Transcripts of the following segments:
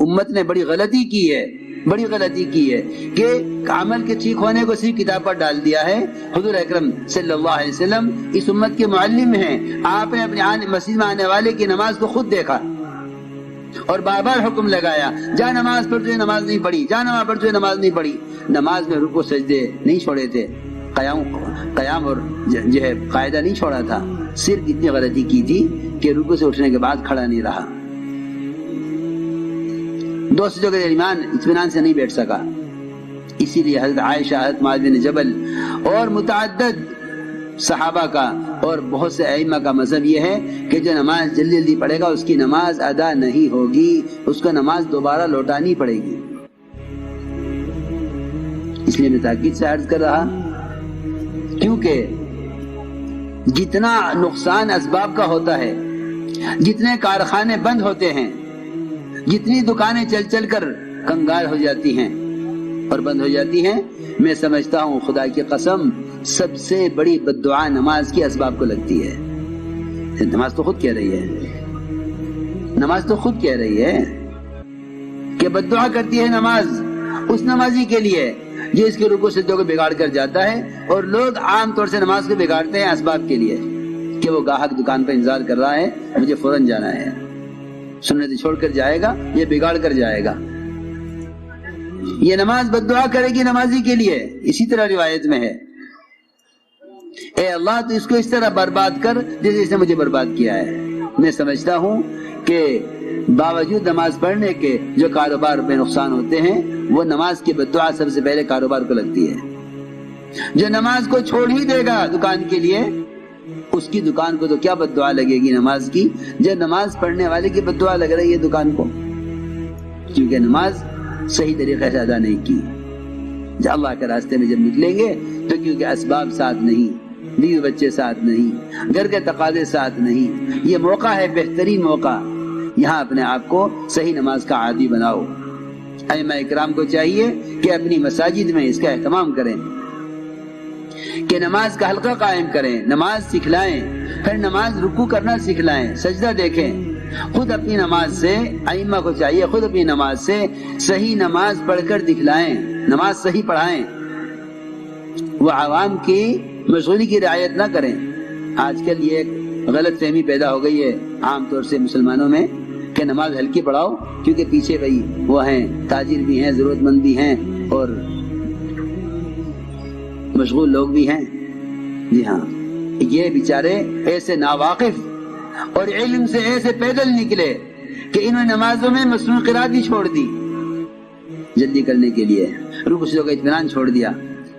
امت نے بڑی غلطی کی ہے کہ عمل کے ٹھیک ہونے کو صرف کتاب پر ڈال دیا ہے۔ حضور اکرم صلی اللہ علیہ وسلم اس امت کے معلم ہیں۔ آپ نے اپنے مسجد میں آنے والے کی نماز کو خود دیکھا اور بار بار حکم لگایا، جا نماز پڑھ، تجھے نماز نہیں پڑھی، جا نماز پڑھ، تجھے نماز نہیں پڑھی۔ نماز میں رکوع سجدے نہیں چھوڑے تھے، قیام اور جو ہے قاعدہ نہیں چھوڑا تھا، صرف اتنی غلطی کی تھی کہ رکوع سے اٹھنے کے بعد کھڑا نہیں رہا، دو سجدوں کے درمیان اطمینان سے نہیں بیٹھ سکا۔ اسی لیے حضرت عائشہ، حضرت معاذ بن جبل اور متعدد صحابہ کا اور بہت سے ائمہ کا مذہب یہ ہے کہ جو نماز جلدی جلدی پڑھے گا اس کی نماز ادا نہیں ہوگی، اس کو نماز دوبارہ لوٹانی پڑے گی۔ اس لیے میں تاکید سے عرض کر رہا، کیونکہ جتنا نقصان اسباب کا ہوتا ہے، جتنے کارخانے بند ہوتے ہیں، جتنی دکانیں چل چل کر کنگال ہو جاتی ہیں اور بند ہو جاتی ہیں، میں سمجھتا ہوں خدا کی قسم سب سے بڑی بد دعا نماز کی اسباب کو لگتی ہے۔ نماز تو خود کہہ رہی ہے کہ بد دعا کرتی ہے نماز اس نمازی کے لیے جو اس کے رکوع سجدوں کو بگاڑ کر جاتا ہے، اور لوگ عام طور سے نماز کو بگاڑتے ہیں اسباب کے لیے کہ وہ گاہک دکان پہ انتظار کر رہا ہے، مجھے فوراً جانا ہے، سنت چھوڑ کر جائے گا، یہ بگاڑ کر جائے گا۔ یہ نماز بد دعا کرے گی نمازی کے لیے۔ اسی طرح روایت میں ہے، اے اللہ تو اس کو اس طرح برباد کر جیسے اس نے مجھے برباد کیا ہے۔ میں سمجھتا ہوں کہ باوجود نماز پڑھنے کے جو کاروبار میں نقصان ہوتے ہیں، وہ نماز کی بد دعا سب سے پہلے کاروبار کو لگتی ہے۔ جو نماز کو چھوڑ ہی دے گا دکان کے لیے، اس کی دکان کو تو کیا بد دعا لگے گی نماز کی، جو نماز پڑھنے والے کی بد دعا لگ رہی ہے دکان کو، کیونکہ نماز صحیح طریقے سے ادا نہیں کی۔ جب اللہ کے راستے میں جب نکلیں گے تو کیونکہ اسباب ساتھ نہیں، بیوی بچے ساتھ نہیں، گھر کے تقاضے ساتھ نہیں، یہ موقع ہے، بہترین موقع، یہاں اپنے آپ کو صحیح نماز کا عادی بناؤ۔ ائمہ اکرام کو چاہیے کہ اپنی مساجد میں اس کا اہتمام کریں، کہ نماز کا حلقہ قائم کریں، نماز سکھلائیں، پھر نماز رکوع کرنا سکھلائیں، سجدہ دیکھیں، خود اپنی نماز سے، ائمہ کو چاہیے خود اپنی نماز سے صحیح نماز پڑھ کر دکھلائیں، نماز صحیح پڑھائیں، وہ عوام کی مشغولی کی رعایت نہ کریں۔ آج کل یہ ایک غلط فہمی پیدا ہو گئی ہے عام طور سے مسلمانوں میں کہ نماز ہلکی پڑھاؤ، کیونکہ پیچھے بھائی وہ ہیں، تاجر بھی ہیں، ضرورت مند بھی ہیں اور مشغول لوگ بھی ہیں۔ جی ہاں، یہ بیچارے ایسے ناواقف اور علم سے ایسے پیدل نکلے کہ انہوں نے نمازوں میں مسنون قرات بھی چھوڑ دی جلدی کرنے کے لیے، رکوع سجدوں کا اطمینان چھوڑ دیا۔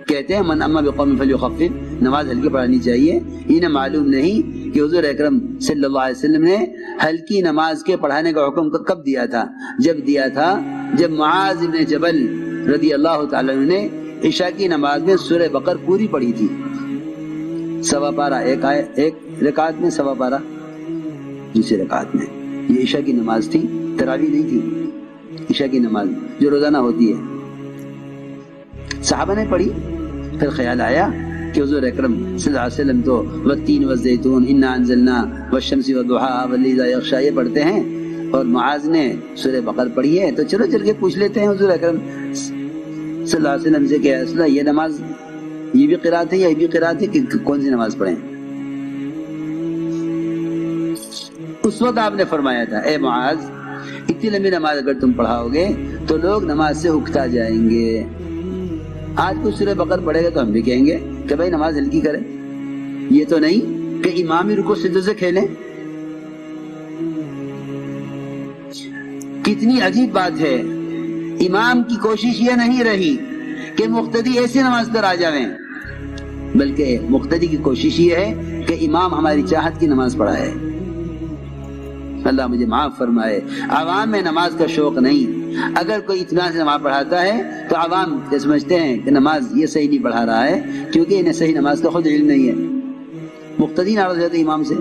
کہتے ہیں من اما بقوم فلیخفف، نماز ہلکی پڑھانی چاہیے۔ انہیں معلوم نہیں کہ حضور اکرم صلی اللہ علیہ وسلم نے ہلکی نماز کے پڑھانے کا حکم کب دیا تھا؟ جب معاذ بن جبل رضی اللہ تعالی عنہ نے عشاء کی نماز میں سورہ بقرہ پوری پڑھی تھی، سوا پارہ، ایک رکعت میں سوا پارہ، دوسری رکعت میں۔ یہ عشاء کی نماز تھی، تراویح نہیں تھی، عشاء کی نماز جو روزانہ ہوتی ہے۔ صحابہ نے پڑھی، پھر خیال آیا کہ حضور اکرم صلی اللہ علیہ وسلم تو والتین والزیتون انا انزلنا والشمس والضحیٰ واللیل اذا یغشیٰ یہ پڑھتے ہیں، اور معاذ نے سورہ بقرہ پڑھی ہے، تو چلو چل کے پوچھ لیتے ہیں حضور اکرم صلی اللہ علیہ وسلم سے کہ رسول اللہ یہ نماز یہ بھی قرات ہے یا یہ بھی قرات ہے، کہ کون سی نماز پڑھیں؟ اس وقت آپ نے فرمایا تھا، اے معاذ اتنی لمبی نماز اگر تم پڑھاؤ گے تو لوگ نماز سے اکتا جائیں گے۔ آج کچھ سورہ بقرہ پڑھے گا تو ہم بھی کہیں گے کہ بھائی نماز ہلکی کرے، یہ تو نہیں کہ امام ہی رکوع سجدوں سے کھیلیں۔ کتنی عجیب بات ہے، امام کی کوشش یہ نہیں رہی کہ مقتدی ایسی نماز پر آ جائیں، بلکہ مقتدی کی کوشش یہ ہے کہ امام ہماری چاہت کی نماز پڑھائے۔ اللہ مجھے معاف فرمائے، عوام میں نماز کا شوق نہیں۔ اگر کوئی اطمینان سے نماز پڑھاتا ہے تو عوام یہ سمجھتے ہیں کہ نماز یہ صحیح نہیں پڑھا رہا ہے، کیونکہ انہیں صحیح نماز کا خود علم نہیں ہے، مقتدی ناراض ہوتے امام سے۔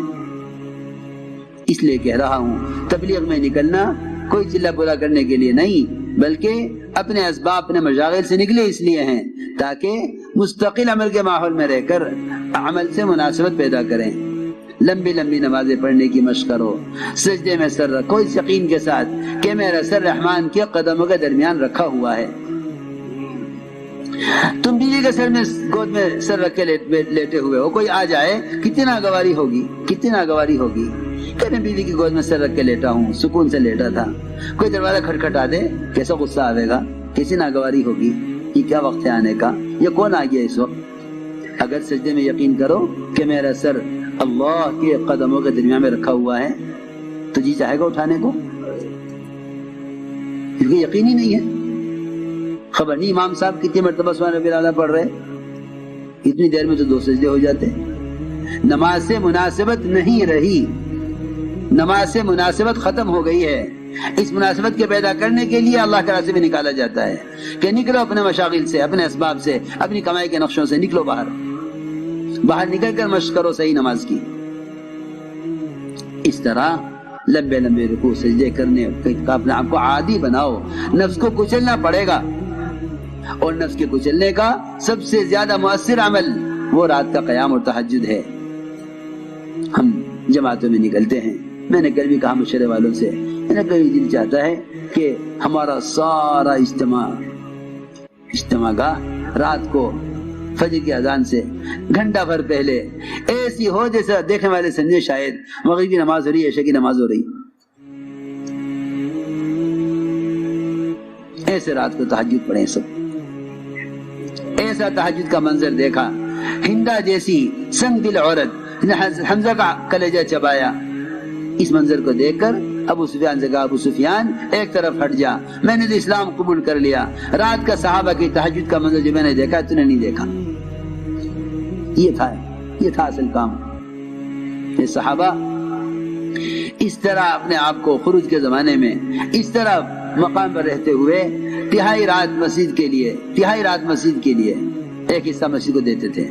اس لیے کہہ رہا ہوں، تبلیغ میں نکلنا کوئی چلہ بولا کرنے کے لیے نہیں، بلکہ اپنے اسباب، اپنے مشاغل سے نکلے اس لیے ہیں تاکہ مستقل عمل کے ماحول میں رہ کر عمل سے مناسبت پیدا کریں۔ لمبی لمبی نمازیں پڑھنے کی مشق کرو، سجدے میں سر رکھو اس یقین کے ساتھ کہ میرا سر رحمان کے قدموں کے درمیان رکھا ہوا ہے۔ تم بیوی کے سر میں گود میں سر رکھ کے لیٹے ہوئے ہو، کوئی آ جائے کتنی ناگواری ہوگی، کتنی ناگواری ہوگی کہ میں بیوی کی گود میں سر رکھ کے لیٹا ہوں، سکون سے لیٹا تھا، کوئی دروازہ کھٹکھٹا دے کیسا غصہ آئے گا، کیسی ناگواری ہوگی، یہ کیا وقت ہے آنے کا، یہ کون آ گیا اس وقت۔ اگر سجدے میں یقین کرو کہ میرا سر اللہ کے قدموں کے درمیان میں رکھا ہوا ہے تو جی چاہے گا اٹھانے کو، کیونکہ یقین ہی نہیں ہے۔ خبر نہیں امام صاحب کتنی مرتبہ سبحان ربی الاعلیٰ پڑھ رہے، اتنی دیر میں تو 2 سجدے ہو جاتے۔ نماز سے مناسبت نہیں رہی، نماز سے مناسبت ختم ہو گئی ہے۔ اس مناسبت کے پیدا کرنے کے لیے اللہ کے راستے میں نکالا جاتا ہے کہ نکلو اپنے مشاغل سے، اپنے اسباب سے، اپنی کمائی کے نقشوں سے نکلو باہر، باہر نکل کر مشق کرو صحیح نماز کی۔ اس طرح لمبے لمبے رکوع سجدے کرنے کا اپنے آپ کو عادی بناؤ۔ نفس کو کچلنا پڑے گا، اور نفس کے کچلنے کا سب سے زیادہ مؤثر عمل وہ رات کا قیام اور تہجد ہے۔ ہم جماعتوں میں نکلتے ہیں، میں نے کل بھی کہا مشورے والوں سے، میرا کبھی دل چاہتا ہے کہ ہمارا سارا اجتماع گاہ رات کو فجر کی اذان سے گھنٹہ بھر پہلے ایسی ہو جیسا دیکھنے والے سمجھے شاید مغرب کی نماز ہو رہی ہے، عشاء کی نماز ہو رہی، ایسے رات کو تہجد پڑھیں سب۔ ایسا تہجد کا منظر دیکھا، ہندا جیسی سنگ دل عورت نے حمزہ کا کلیجہ چبایا، اس منظر کو دیکھ کر ابو سفیان سے کہا ابو سفیان ایک طرف ہٹ جا، میں نے تو اسلام قبول کر لیا۔ رات کا صحابہ کی تہجد کا منظر جو میں نے دیکھا تو نے نہیں دیکھا۔ یہ تھا اصل کام۔ یہ صحابہ اس طرح اپنے آپ کو خروج کے زمانے میں اس طرح مقام پر رہتے ہوئے تہائی رات مسجد کے لیے ایک حصہ مسجد کو دیتے تھے۔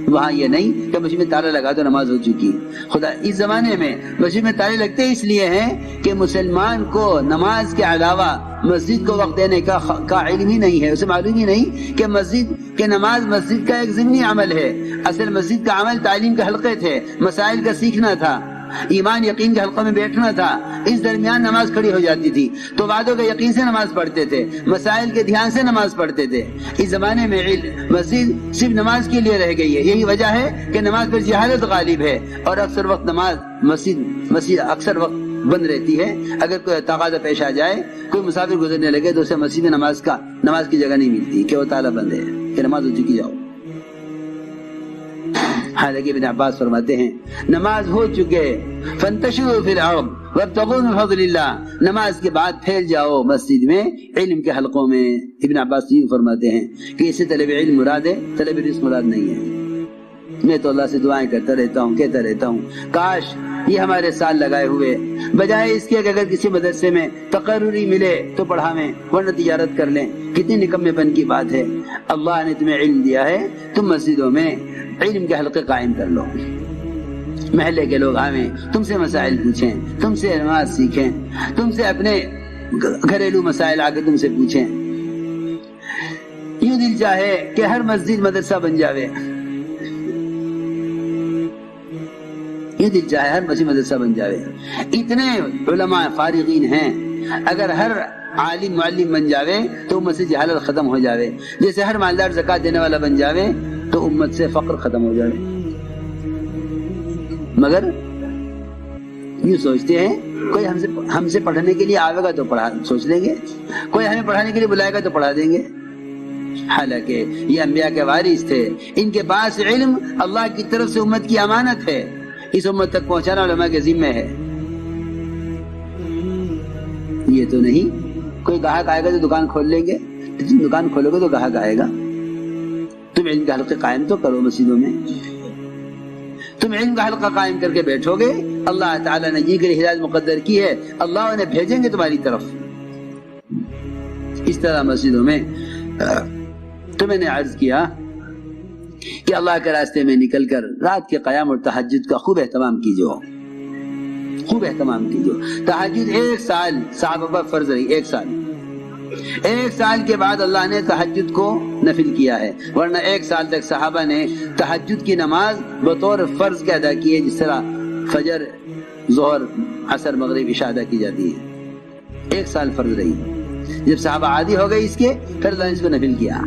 وہاں یہ نہیں کہ مسجد میں تالا لگا تو نماز ہو چکی۔ خدا اس زمانے میں مسجد میں تالے لگتے اس لیے ہیں کہ مسلمان کو نماز کے علاوہ مسجد کو وقت دینے کا علم ہی نہیں ہے، اسے معلوم ہی نہیں کہ مسجد کہ نماز مسجد کا ایک ضمنی عمل ہے۔ اصل مسجد کا عمل تعلیم کے حلقے تھے، مسائل کا سیکھنا تھا، ایمان یقین کے حلقوں میں بیٹھنا تھا۔ اس درمیان نماز کھڑی ہو جاتی تھی تو وعدوں کے یقین سے نماز پڑھتے تھے، مسائل کے دھیان سے نماز پڑھتے تھے۔ اس زمانے میں مسجد صرف نماز کے لیے رہ گئی ہے، یہی وجہ ہے کہ نماز پر جہالت غالب ہے، اور اکثر وقت نماز مسجد اکثر وقت بند رہتی ہے۔ اگر کوئی تقاضا پیش آ جائے، کوئی مسافر گزرنے لگے تو اسے مسجد میں نماز کی جگہ نہیں ملتی کہ وہ تالا بند ہے کہ نماز ہو چکی جاؤ۔ حالانکہ ابن عباس فرماتے ہیں نماز ہو چکے فانتشروا فی الارض وابتغوا من فضل اللہ، نماز کے بعد پھیل جاؤ مسجد میں، علم کے حلقوں میں۔ ابن عباس یہ فرماتے ہیں کہ اس سے طلب علم مراد ہے، طلب رزق مراد نہیں ہے۔ میں تو اللہ سے دعائیں کرتا رہتا ہوں، کہتا رہتا ہوں کاش یہ ہمارے سال لگائے ہوئے بجائے اس کے اگر کسی مدرسے میں تقرری ملے تو پڑھاویں، ورنہ تجارت کر لیں۔ کتنی نکمے پن کی بات ہے۔ اللہ نے تمہیں علم دیا ہے، تم مسجدوں میں علم کے حلقے قائم کر لو، محلے کے لوگ آویں، تم سے مسائل پوچھیں، تم سے نماز سیکھیں، تم سے اپنے گھریلو مسائل آ کے تم سے پوچھیں۔ یوں دل چاہے کہ ہر مسجد مدرسہ بن جاوے، یہ دل چاہے ہر مسجد مدرسہ بن جاوے۔ اتنے علماء فارغین ہیں، اگر ہر عالم معلم بن جاوے تو امت سے جہالت ختم ہو جاوے، جیسے ہر مالدار زکوٰۃ دینے والا بن جاوے تو امت سے فقر ختم ہو جاوے۔ مگر یہ سوچتے ہیں کوئی ہم سے پڑھنے کے لیے آئے گا تو سوچ لیں گے، کوئی ہمیں پڑھانے کے لیے بلائے گا تو پڑھا دیں گے۔ حالانکہ یہ انبیاء کے وارث تھے، ان کے پاس علم اللہ کی طرف سے امت کی امانت ہے، اس امت تک پہنچانا علماء کے ذمہ ہے۔ یہ تو نہیں کوئی گاہک آئے گا تو دکان کھول لیں گے، دکان کھولو گے تو گاہک آئے گا۔ تم علم کا حلقہ قائم تو کرو مسجدوں میں، تم علم کا حلقہ قائم کر کے بیٹھو گے، اللہ تعالیٰ نے جی کے لیے ہدایت مقدر کی ہے، اللہ انہیں بھیجیں گے تمہاری طرف۔ اس طرح مسجدوں میں تو میں نے عرض کیا کہ اللہ کے راستے میں نکل کر رات کے قیام اور تہجد کا خوب اہتمام کیجو، خوب اہتمام کیجو۔ تہجد 1 سال صحابہ پر فرض رہی، 1 سال ایک سال کے بعد اللہ نے تہجد کو نفل کیا ہے، ورنہ ایک سال تک صحابہ نے تہجد کی نماز بطور فرض کے ادا کی ہے، جس طرح فجر، ظہر، عصر، مغرب، عشاء ادا کی جاتی ہے۔ ایک سال فرض رہی، جب صحابہ عادی ہو گئے اس کے، پھر اللہ نے اس کو نفل کیا۔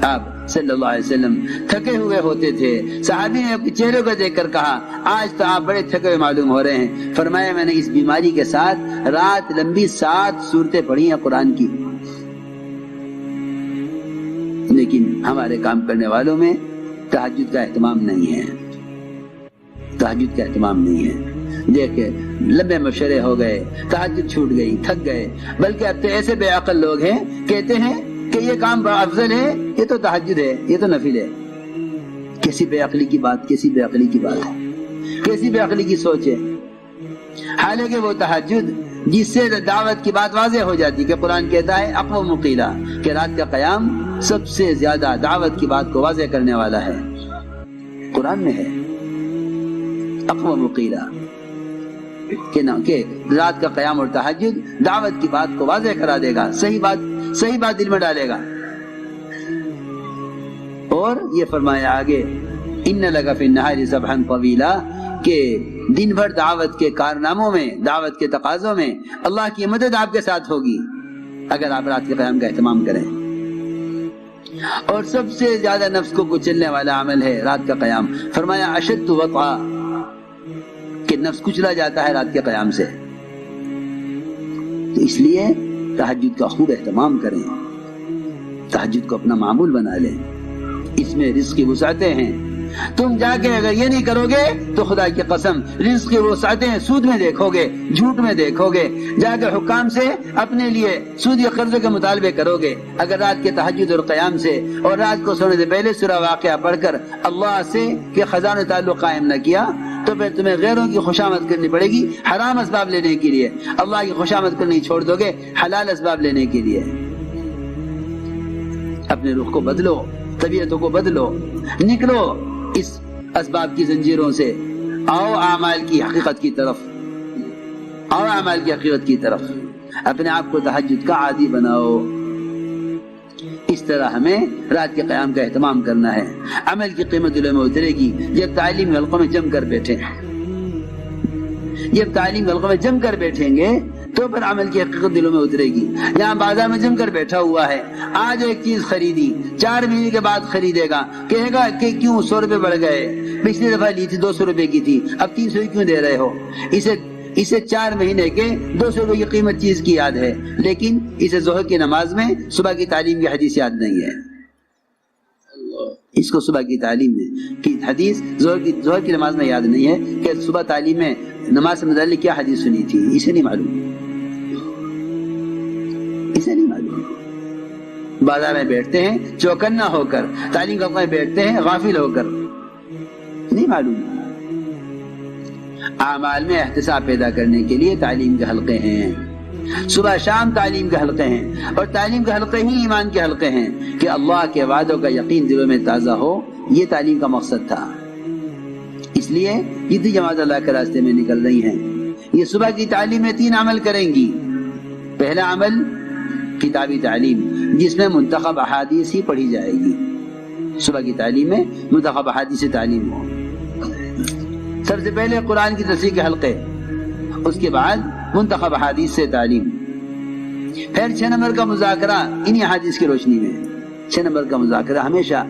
آپ صلی اللہ علیہ وسلم تھکے ہوئے ہوتے تھے، صحابی نے اپنے چہرے کو دیکھ کر کہا آج تو آپ بڑے تھکے ہوئے معلوم ہو رہے ہیں۔ فرمایا میں نے اس بیماری کے ساتھ رات لمبی 7 سورتیں پڑھی ہیں قرآن کی، لیکن ہمارے کام کرنے والوں میں تہجد کا اہتمام نہیں ہے، تہجد کا اہتمام نہیں ہے۔ دیکھیں لمبے مشورے ہو گئے، تہجد چھوٹ گئی، تھک گئے، بلکہ اب تو ایسے بے عقل لوگ ہیں کہتے ہیں کہ یہ کام بڑا افضل ہے، یہ تو تہجد ہے، یہ تو نفل ہے۔ کیسی بے عقلی کی بات، کیسی بے عقلی کی بات ہے، کیسی بے عقلی کی سوچ ہے۔ حالانکہ وہ تہجد جس سے دعوت کی بات واضح ہو جاتی کہ قرآن کہتا ہے اقوم مقیلا، کہ رات کا قیام سب سے زیادہ دعوت کی بات کو واضح کرنے والا ہے، قرآن میں ہے اقوم مقیلا، کہ رات کا قیام اور تہجد دعوت کی بات کو واضح کرا دے گا، صحیح بات دل میں ڈالے گا۔ اور یہ فرمایا آگے ان لک فی النہار سبحا طویلا، کہ دن بھر دعوت کے کارناموں میں، دعوت کے تقاضوں میں اللہ کی مدد آپ کے ساتھ ہوگی اگر آپ رات کے قیام کا اہتمام کریں۔ اور سب سے زیادہ نفس کو کچلنے والا عمل ہے رات کا قیام۔ فرمایا اشد وطئا، کہ نفس کچلا جاتا ہے رات کے قیام سے۔ تو اس لیے تہجد کا خوب اہتمام کریں، تہجد کو اپنا معمول بنا لیں، اس میں رزق کی وسعتیں ہیں۔ تم جا کے اگر یہ نہیں کرو گے تو خدا کی قسم رزق کی وسعتیں سود میں دیکھو گے، جھوٹ میں دیکھو گے، جا کے حکام سے اپنے لیے سود یا قرض کے مطالبے کرو گے۔ اگر رات کے تہجد اور قیام سے اور رات کو سونے سے پہلے سورہ واقعہ پڑھ کر اللہ سے کہ خزانہ تعلق قائم نہ کیا تو پھر تمہیں غیروں کی خوشامد کرنی پڑے گی حرام اسباب لینے کے لیے، اللہ کی خوشامد کرنی چھوڑ دو گے حلال اسباب لینے کے لیے۔ اپنے رخ کو بدلو، طبیعتوں کو بدلو، نکلو اس اسباب کی زنجیروں سے، آؤ اعمال کی حقیقت کی طرف، آؤ اعمال کی حقیقت کی طرف، اپنے آپ کو تہجد کا عادی بناؤ۔ اس طرح ہمیں رات کے قیام کا اہتمام کرنا ہے۔ عمل کی قیمت دلوں میں اترے گی جب تعلیم حلقوں میں جم کر بیٹھیں، جب تعلیم حلقوں میں جم کر بیٹھیں گے تو پھر عمل کی حقیقت دلوں میں اترے گی۔ یہاں بازار میں جم کر بیٹھا ہوا ہے، آج ایک چیز خریدی، 4 مہینے کے بعد خریدے گا، کہے گا کہ کیوں 100 روپے بڑھ گئے، پچھلی دفعہ لی تھی 200 روپے کی تھی، اب 300 کیوں دے رہے ہو؟ اسے 4 مہینے کے 200 روپے کی قیمت چیز کی یاد ہے، لیکن اسے ظہر کی نماز میں صبح کی تعلیم کی حدیث یاد نہیں ہے۔ اس کو صبح کی تعلیم میں کی حدیث ظہر کی نماز میں یاد نہیں ہے کہ صبح تعلیم میں نماز سے متعلق کیا حدیث سنی تھی، اسے نہیں معلوم، اسے نہیں معلوم۔ بازار میں بیٹھتے ہیں چوکنا ہو کر، تعلیم کا میں بیٹھتے ہیں غافل ہو کر، نہیں معلوم۔ اعمال میں احتساب پیدا کرنے کے لیے تعلیم کے حلقے ہیں، صبح شام تعلیم کے حلقے ہیں، اور تعلیم کے حلقے ہی ایمان کے حلقے ہیں کہ اللہ کے وعدوں کا یقین دلوں میں تازہ ہو۔ یہ تعلیم کا مقصد تھا۔ اس لیے جتنی جماعت اللہ کے راستے میں نکل رہی ہیں یہ صبح کی تعلیم میں 3 عمل کریں گی۔ پہلا عمل کتابی تعلیم، جس میں منتخب احادیث ہی پڑھی جائے گی۔ صبح کی تعلیم میں منتخب احادیث سے تعلیم ہو۔ سب سے پہلے قرآن کی تفسیر کے حلقے، اس کے بعد منتخب احادیث سے تعلیم، پھر 6 نمبر کا مذاکرہ انہی احادیث کی روشنی میں۔ 6 نمبر کا مذاکرہ ہمیشہ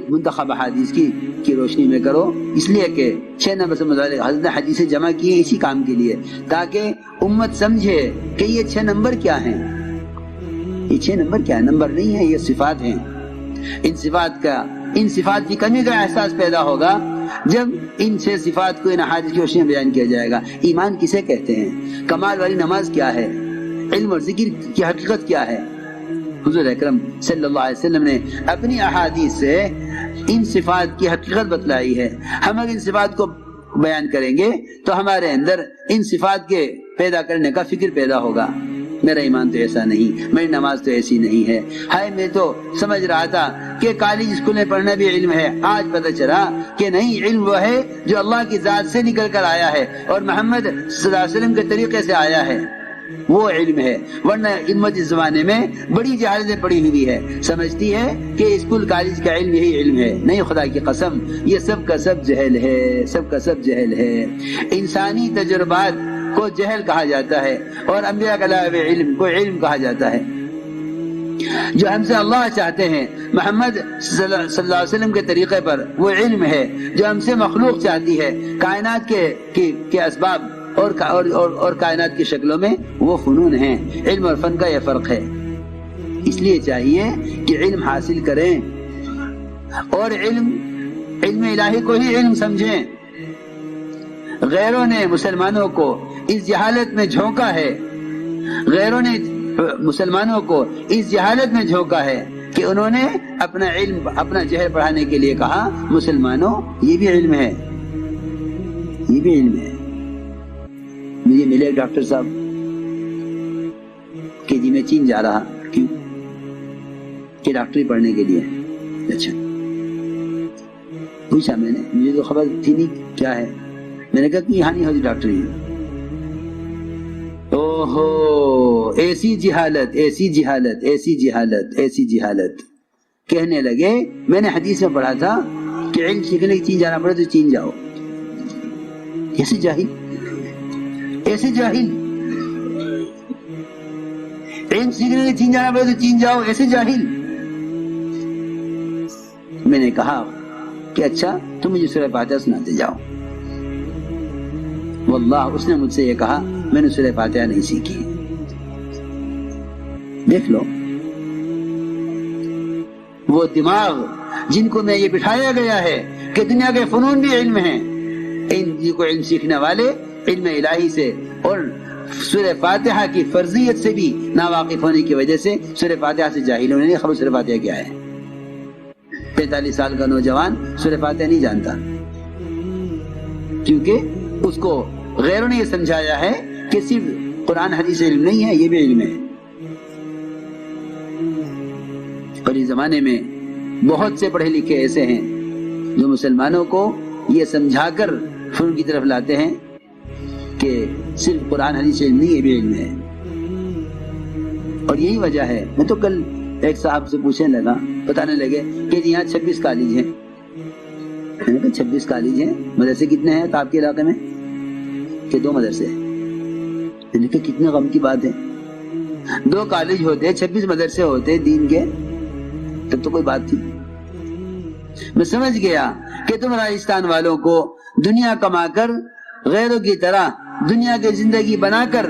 منتخب احادیث کی روشنی میں کرو، اس لیے کہ 6 نمبر سے متعلق حضرت نے حدیثیں جمع کی ہیں اسی کام کے لیے، تاکہ امت سمجھے کہ یہ 6 نمبر کیا ہیں۔ یہ 6 نمبر کیا ہے؟ نمبر نہیں ہے، یہ صفات ہیں۔ ان صفات کی کمی کا احساس پیدا ہوگا جب ان 6 صفات کو ان احادیث کی روشنی میں بیان کیا جائے گا۔ ایمان کسے کہتے ہیں؟ کمال والی نماز کیا ہے؟ علم اور ذکر کی حقیقت کیا ہے؟ حضور اکرم صلی اللہ علیہ وسلم نے اپنی احادیث سے ان صفات کی حقیقت بتلائی ہے۔ ہم اگر ان صفات کو بیان کریں گے تو ہمارے اندر ان صفات کے پیدا کرنے کا فکر پیدا ہوگا۔ میرا ایمان تو ایسا نہیں، میری نماز تو ایسی نہیں ہے، ہائے میں تو سمجھ رہا تھا کہ کالج اسکول میں پڑھنا بھی علم ہے، آج پتہ چلا کہ نہیں، علم وہ ہے جو اللہ کی ذات سے نکل کر آیا ہے اور محمد صلی اللہ علیہ وسلم کے طریقے سے آیا ہے۔ وہ علم ہے. ورنہ امت اس زمانے میں بڑی جہالتیں پڑی ہوئی ہے, سمجھتی ہے کہ اسکول کالج کا علم یہی علم ہے. نہیں, خدا کی قسم یہ سب کا سب جہل ہے, سب کا سب جہل ہے. انسانی تجربات کو جہل کہا جاتا ہے اور انبیاء کے علاوہ علم کو علم کہا جاتا ہے. جو ہم سے اللہ چاہتے ہیں محمد صلی اللہ علیہ وسلم کے طریقے پر, وہ علم ہے. جو ہم سے مخلوق چاہتی ہے کائنات کے اسباب اور کائنات کی شکلوں میں, وہ فنون ہیں. علم اور فن کا یہ فرق ہے. اس لیے چاہیے کہ علم حاصل کریں اور علم الہی کو ہی علم سمجھیں. غیروں نے مسلمانوں کو اس جہالت میں جھونکا ہے, غیروں نے مسلمانوں کو اس جہالت میں جھونکا ہے کہ انہوں نے اپنا جہل پڑھانے کے لیے کہا مسلمانوں یہ بھی علم ہے, یہ بھی علم ہے. مجھے ملے ڈاکٹر صاحب کہ جی میں چین جا رہا, کیوں؟ کہ ڈاکٹری پڑھنے کے لیے. اچھا, پوچھا میں نے, مجھے تو خبر تھی نہیں کیا ہے. میں نے کہا کہ یہاں نہیں ہوتی ڈاکٹری. اوہو, ایسی جہالت, ایسی جہالت, ایسی جہالت, ایسی جہالت. کہنے لگے میں نے حدیث میں پڑھا تھا کہ علم سیکھنے کی چین جانا پڑے تو چین جاؤ. ایسے جاہل, ایسے جاہل, علم سیکھنے کی چین جانا پڑے تو چین جاؤ, ایسے جاہل. میں نے کہا کہ اچھا تم مجھے سورہ فاتحہ سناتے جاؤ. واللہ اس نے مجھ سے یہ کہا, میں نے سورہ فاتحہ نہیں سیکھی. دیکھ لو وہ دماغ جن کو میں یہ بٹھایا گیا ہے کہ دنیا کے فنون بھی علم ہیں, ان کو علم سیکھنے والے علم الہی سے اور سورہ فاتحہ کی فرضیت سے بھی ناواقف ہونے کی وجہ سے سورہ فاتحہ سے جاہل ہونے نہیں خبر سورہ فاتحہ کیا ہے. 45 سال کا نوجوان سورہ فاتحہ نہیں جانتا, کیونکہ اس کو غیروں نے یہ سمجھایا ہے کہ صرف قرآن حدیث علم نہیں ہے, یہ بھی علم ہے. اور اس زمانے میں بہت سے پڑھے لکھے ایسے ہیں جو مسلمانوں کو یہ سمجھا کر فن کی طرف لاتے ہیں کہ صرف قرآن حدیث علم نہیں, یہ بھی علم ہے. اور یہی وجہ ہے. میں تو کل ایک صاحب سے پوچھنے لگا, بتانے لگے کہ یہاں 26 کالج ہیں. میں نے کہا 26 کالج ہیں, مدرسے کتنے ہیں آپ کے علاقے میں؟ کہ 2 مدرسے. میں نے کہا کتنے غم کی بات ہے, 2 کالج ہوتے 26 مدرسے ہوتے دین کے, تب تو کوئی بات تھی. میں سمجھ گیا کہ تم راجستھان والوں کو دنیا کما کر غیروں کی طرح دنیا کی زندگی بنا کر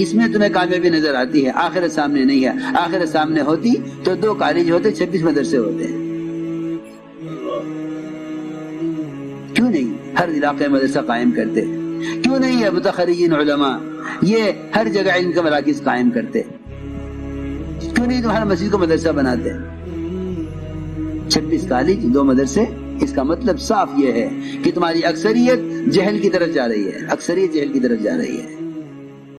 اس میں تمہیں کامیابی نظر آتی ہے, آخرت سامنے نہیں ہے. آخرت سامنے ہوتی تو 2 کالج ہوتے 26 مدرسے ہوتے. کیوں نہیں ہر علاقے میں مدرسہ قائم کرتے؟ کیوں نہیں ہے متخرجین علماء یہ ہر جگہ علم کے مراکز قائم کرتے؟ کیوں نہیں تمہارا مسجد کو مدرسہ بناتے؟ 26 کالج 2 مدرسے, اس کا مطلب صاف یہ ہے کہ تمہاری اکثریت جہل کی طرف جا رہی ہے, اکثریت جہل کی طرف جا رہی ہے.